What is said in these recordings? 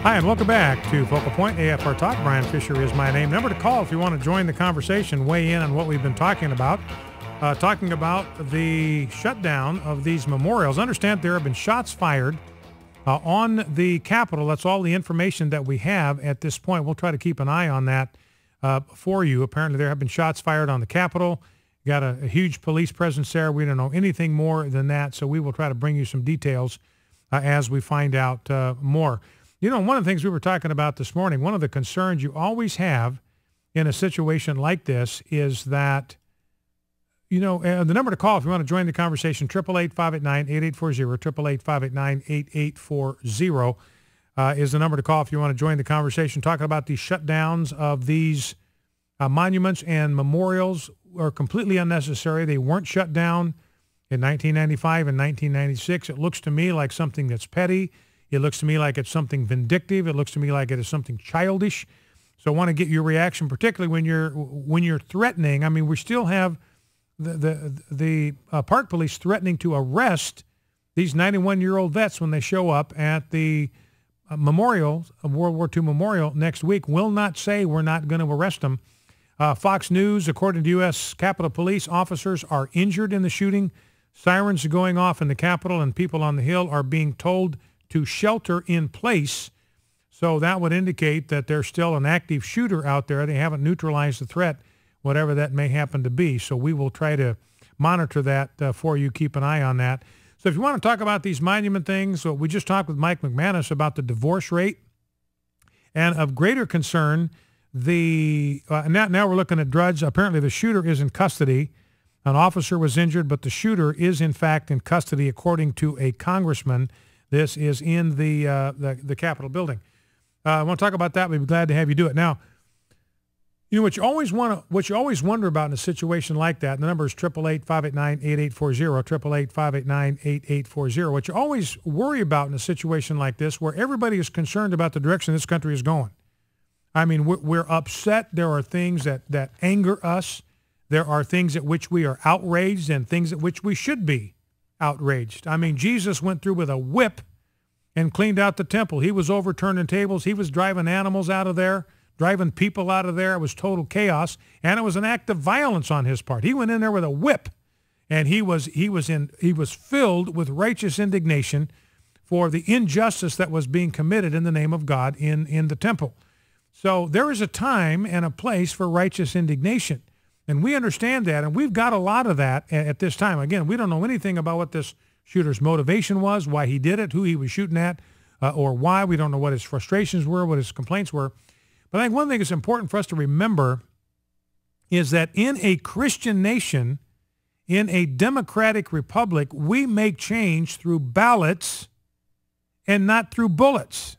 Hi, and welcome back to Focal Point AFR Talk. Brian Fisher is my name. Number to call if you want to join the conversation, weigh in on what we've been talking about. Talking about the shutdown of these memorials. Understand there have been shots fired on the Capitol. That's all the information that we have at this point. We'll try to keep an eye on that for you. Apparently there have been shots fired on the Capitol. You got a huge police presence there. We don't know anything more than that, so we will try to bring you some details as we find out more. You know, one of the things we were talking about this morning, one of the concerns you always have in a situation like this is that, you know, the number to call if you want to join the conversation, 888-589-8840, 888-589-8840 is the number to call if you want to join the conversation. Talking about the shutdowns of these monuments and memorials are completely unnecessary. They weren't shut down in 1995 and 1996. It looks to me like something that's petty. It looks to me like it's something vindictive. It looks to me like it is something childish. So I want to get your reaction, particularly when you're threatening. I mean, we still have the park police threatening to arrest these 91-year-old vets when they show up at the memorial, World War II memorial next week. Will not say we're not going to arrest them. Fox News, according to U.S. Capitol Police, officers are injured in the shooting. Sirens are going off in the Capitol, and people on the Hill are being told to shelter in place. So that would indicate that there's still an active shooter out there. They haven't neutralized the threat, whatever that may happen to be. So we will try to monitor that for you. Keep an eye on that. So if you want to talk about these monument things, so we just talked with Mike McManus about the divorce rate. And of greater concern, now we're looking at Drudge. Apparently the shooter is in custody. An officer was injured, but the shooter is in fact in custody, according to a congressman. This is in the Capitol building. I want to talk about that. We'd be glad to have you do it. Now, you know what you always wonder about in a situation like that. The number is 888-589-8840, 888-589-8840. What you always worry about in a situation like this, where everybody is concerned about the direction this country is going. I mean, we're upset. There are things that anger us. There are things at which we are outraged and things at which we should be outraged. I mean, Jesus went through with a whip and cleaned out the temple. He was overturning tables. He was driving animals out of there, driving people out of there. It was total chaos, and it was an act of violence on his part. He went in there with a whip, and he was filled with righteous indignation for the injustice that was being committed in the name of God in the temple. So there is a time and a place for righteous indignation. And we understand that, and we've got a lot of that at this time. Again, we don't know anything about what this shooter's motivation was, why he did it, who he was shooting at, or why. We don't know what his frustrations were, what his complaints were. But I think one thing that's important for us to remember is that in a Christian nation, in a democratic republic, we make change through ballots and not through bullets.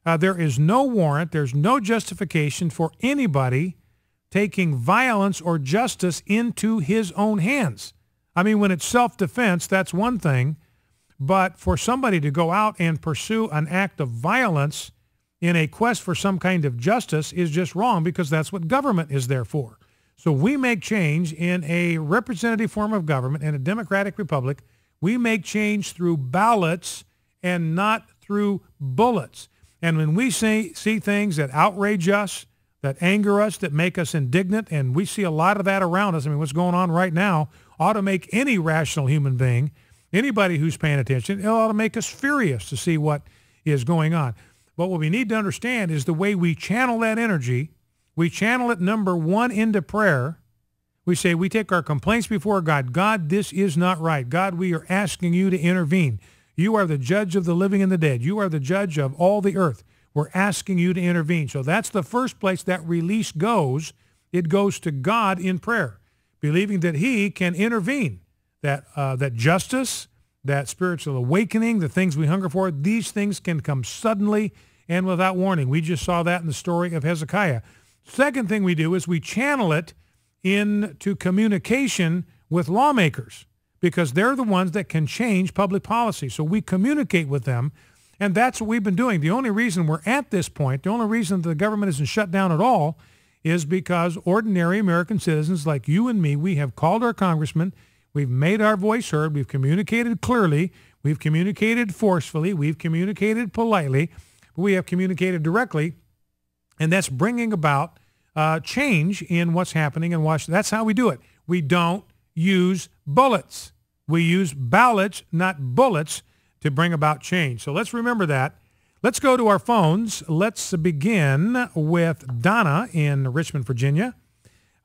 There is no warrant, there's no justification for anybody taking violence or justice into his own hands. I mean, when it's self-defense, that's one thing, but for somebody to go out and pursue an act of violence in a quest for some kind of justice is just wrong, because that's what government is there for. So we make change in a representative form of government in a democratic republic. We make change through ballots and not through bullets. And when we see things that outrage us, that anger us, that make us indignant, and we see a lot of that around us. I mean, what's going on right now ought to make any rational human being, anybody who's paying attention, it ought to make us furious to see what is going on. But what we need to understand is the way we channel that energy. We channel it, number one, into prayer. We say, we take our complaints before God. God, this is not right. God, we are asking you to intervene. You are the judge of the living and the dead. You are the judge of all the earth. We're asking you to intervene. So that's the first place that release goes. It goes to God in prayer, believing that he can intervene, that justice, that spiritual awakening, the things we hunger for, these things can come suddenly and without warning. We just saw that in the story of Hezekiah. Second thing we do is we channel it into communication with lawmakers, because they're the ones that can change public policy. So we communicate with them. And that's what we've been doing. The only reason we're at this point, the only reason the government isn't shut down at all, is because ordinary American citizens like you and me, we have called our congressman, we've made our voice heard, we've communicated clearly, we've communicated forcefully, we've communicated politely, but we have communicated directly, and that's bringing about change in what's happening in Washington. That's how we do it. We don't use bullets. We use ballots, not bullets, to bring about change. So let's remember that. Let's go to our phones. Let's begin with Donna in Richmond, Virginia.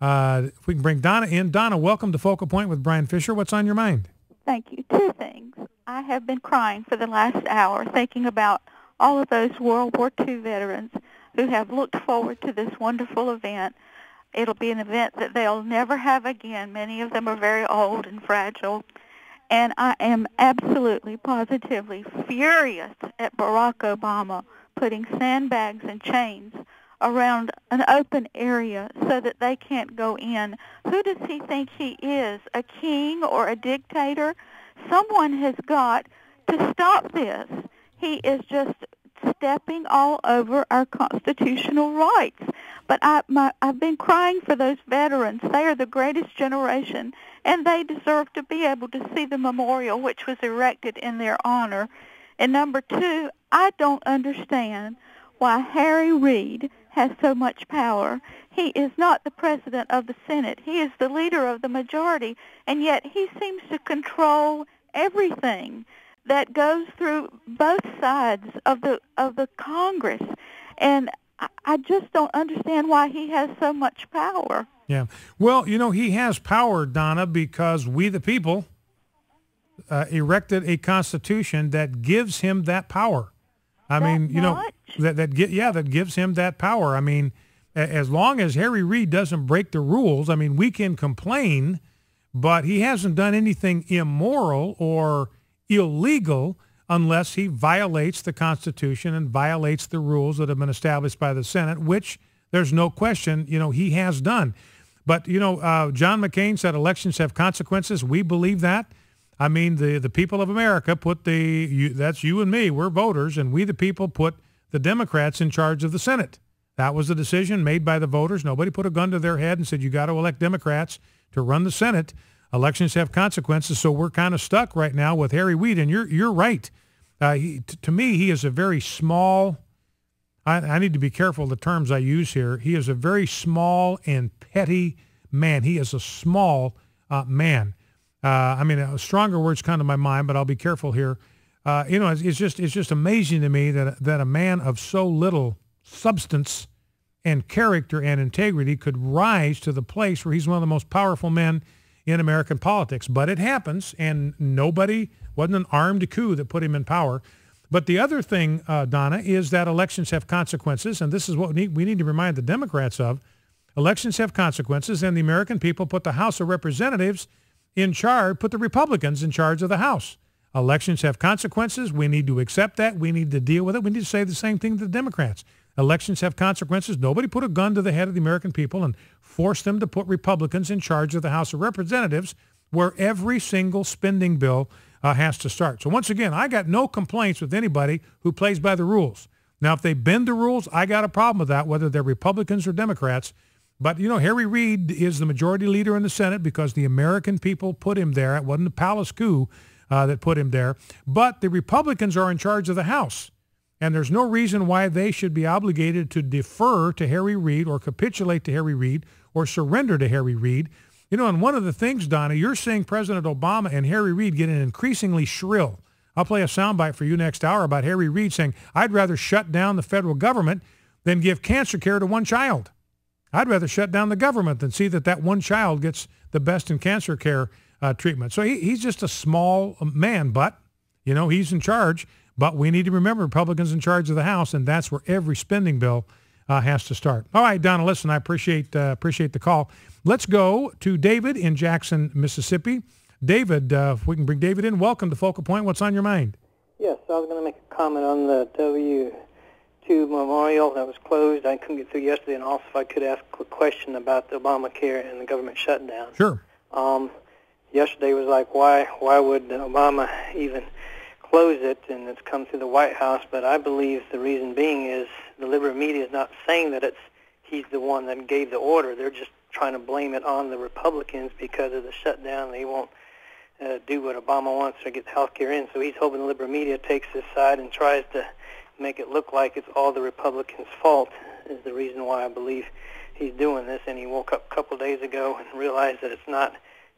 If we can bring Donna in. Donna, welcome to Focal Point with Brian Fisher. What's on your mind? Thank you. Two things. I have been crying for the last hour thinking about all of those World War II veterans who have looked forward to this wonderful event. It'll be an event that they'll never have again. Many of them are very old and fragile. And I am absolutely, positively furious at Barack Obama putting sandbags and chains around an open area so that they can't go in. Who does he think he is, a king or a dictator? Someone has got to stop this. He is just stepping all over our constitutional rights. But I've been crying for those veterans. They are the greatest generation, and they deserve to be able to see the memorial which was erected in their honor. And number two, I don't understand why Harry Reid has so much power. He is not the president of the Senate. He is the leader of the majority, and yet he seems to control everything that goes through both sides of the Congress. And I just don't understand why he has so much power. Yeah. Well, he has power, Donna, because we the people erected a constitution that gives him that power. I mean, that gives him that power. I mean, as long as Harry Reid doesn't break the rules, I mean, we can complain, but he hasn't done anything immoral or illegal unless he violates the Constitution and violates the rules that have been established by the Senate, which there's no question, he has done. But, John McCain said elections have consequences. We believe that. I mean, the people of America put that's you and me, we're voters, and we the people put the Democrats in charge of the Senate. That was the decision made by the voters. Nobody put a gun to their head and said, you got to elect Democrats to run the Senate. Elections have consequences, so we're kind of stuck right now with Harry Reid, and you're right. To me, he is a very small, I need to be careful of the terms I use here. He is a very small and petty man. He is a small man. Stronger words come to my mind, but I'll be careful here. It's just amazing to me that a man of so little substance and character and integrity could rise to the place where he's one of the most powerful men in American politics. But it happens, and wasn't an armed coup that put him in power. But the other thing, Donna, is that elections have consequences, and this is what we need to remind the Democrats of. Elections have consequences, and the American people put the House of Representatives in charge, put the Republicans in charge of the House. Elections have consequences. We need to accept that. We need to deal with it. We need to say the same thing to the Democrats. Elections have consequences. Nobody put a gun to the head of the American people and forced them to put Republicans in charge of the House of Representatives, where every single spending bill has to start. So once again, I got no complaints with anybody who plays by the rules. Now, if they bend the rules, I got a problem with that, whether they're Republicans or Democrats. But, Harry Reid is the majority leader in the Senate because the American people put him there. It wasn't a palace coup that put him there. But the Republicans are in charge of the House. And there's no reason why they should be obligated to defer to Harry Reid or capitulate to Harry Reid or surrender to Harry Reid. And one of the things, Donna, you're seeing President Obama and Harry Reid getting increasingly shrill. I'll play a soundbite for you next hour about Harry Reid saying, I'd rather shut down the federal government than give cancer care to one child. I'd rather shut down the government than see that one child gets the best in cancer care treatment. So he's just a small man, but, he's in charge. But we need to remember Republicans in charge of the House, and that's where every spending bill has to start. All right, Donna, listen, I appreciate the call. Let's go to David in Jackson, Mississippi. David, if we can bring David in, welcome to Focal Point. What's on your mind? Yes, I was going to make a comment on the W2 memorial that was closed. I couldn't get through yesterday, and also if I could ask a quick question about the Obamacare and the government shutdown. Sure. Yesterday was like, why would Obama even close it, and it's come through the White House, but I believe the reason being is the liberal media is not saying that he's the one that gave the order. They're just trying to blame it on the Republicans because of the shutdown. They won't do what Obama wants to get the health care in, so he's hoping the liberal media takes his side and tries to make it look like it's all the Republicans' fault is the reason why I believe he's doing this. And he woke up a couple of days ago and realized that it's not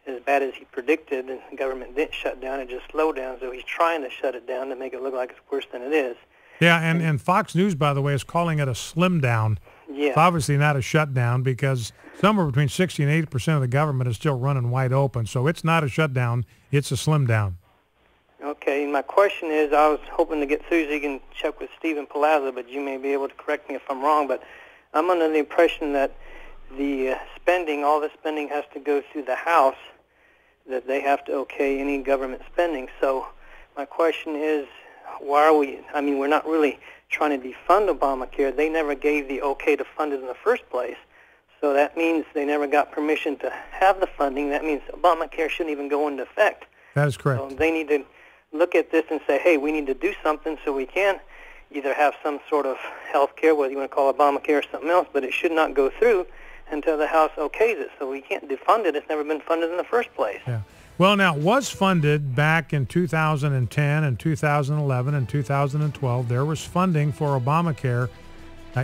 as bad as he predicted, and the government didn't shut down, it just slowed down. So he's trying to shut it down to make it look like it's worse than it is. Yeah, and Fox News, by the way, is calling it a slim down. Yeah. It's obviously not a shutdown because somewhere between 60 and 80% of the government is still running wide open. So it's not a shutdown, it's a slim down. Okay, my question is, I was hoping to get through so you can check with Stephen Palazzo, but you may be able to correct me if I'm wrong, but I'm under the impression that the spending, all the spending has to go through the House, that they have to okay any government spending. So my question is, why are we, I mean, we're not really trying to defund Obamacare. They never gave the okay to fund it in the first place. So that means they never got permission to have the funding. That means Obamacare shouldn't even go into effect. That is correct. So they need to look at this and say, hey, we need to do something so we can either have some sort of health care, whether you want to call it Obamacare or something else, but it should not go through until the House okays it. So we can't defund it. It's never been funded in the first place. Yeah. Well, now, it was funded back in 2010 and 2011 and 2012. There was funding for Obamacare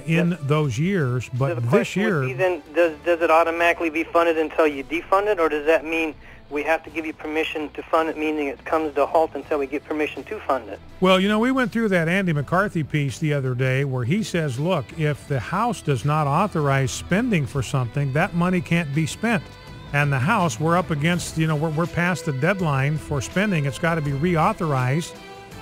in those years, but this year... Would be then, does it automatically be funded until you defund it, or does that mean we have to give you permission to fund it, meaning it comes to a halt until we get permission to fund it? Well, you know, we went through that Andy McCarthy piece the other day where he says, look, if the House does not authorize spending for something, that money can't be spent. And the House, we're up against, you know, we're past the deadline for spending. It's got to be reauthorized.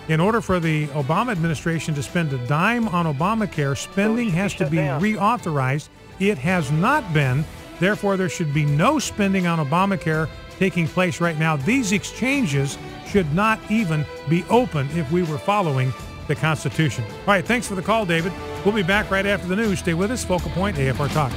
In order for the Obama administration to spend a dime on Obamacare, spending has to be reauthorized. It has not been. Therefore, there should be no spending on Obamacare taking place right now. These exchanges should not even be open if we were following the Constitution. All right, thanks for the call, David. We'll be back right after the news. Stay with us. Focal Point, AFR Talk.